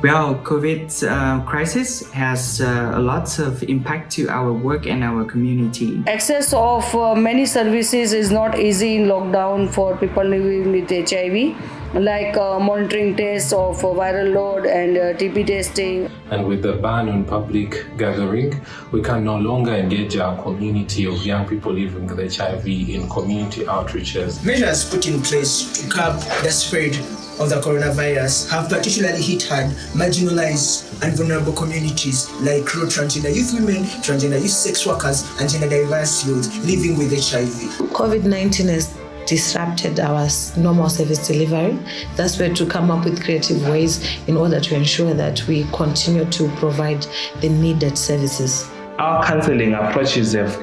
Well, COVID crisis has a lot of impact to our work and our community. Access of many services is not easy in lockdown for people living with HIV, like monitoring tests of viral load and TB testing. And with the ban on public gathering, we can no longer engage our community of young people living with HIV in community outreaches. Measures put in place to curb the spread of the coronavirus have particularly hit hard marginalized and vulnerable communities like transgender youth women, transgender youth sex workers, and gender diverse youth living with HIV. COVID-19 has disrupted our normal service delivery. That's where to come up with creative ways in order to ensure that we continue to provide the needed services. Our counseling approaches have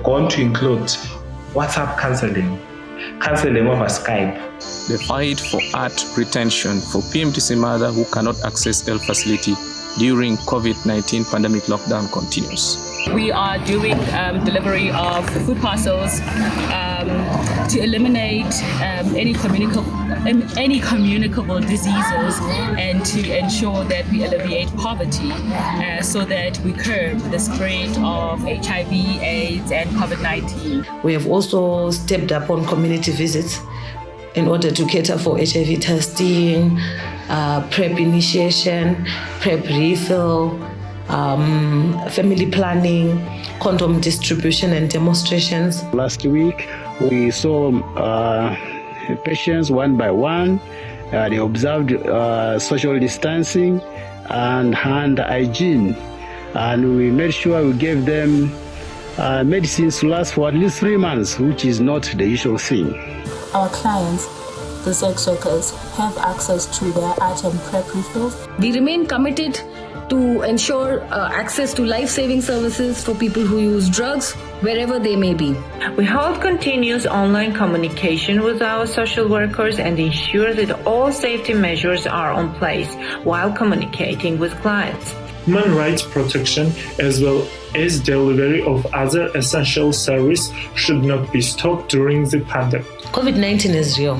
gone to include WhatsApp counseling over Skype. The fight for art retention for PMTC mother who cannot access health facility during COVID-19 pandemic lockdown continues. We are doing delivery of food parcels to eliminate any communicable diseases and to ensure that we alleviate poverty so that we curb the spread of HIV, AIDS, and COVID-19. We have also stepped up on community visits in order to cater for HIV testing, PrEP initiation, PrEP refill, family planning, condom distribution and demonstrations. Last week, we saw patients one by one. They observed social distancing and hand hygiene. And we made sure we gave them medicines to last for at least 3 months, which is not the usual thing. Our clients, the sex workers, have access to their art and PrEP refills. We remain committed to ensure access to life-saving services for people who use drugs wherever they may be. We hold continuous online communication with our social workers and ensure that all safety measures are in place while communicating with clients. Human rights protection as well as delivery of other essential services should not be stopped during the pandemic. COVID-19 is real,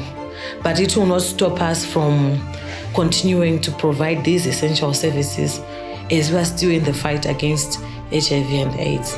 but it will not stop us from continuing to provide these essential services as we are still in the fight against HIV and AIDS.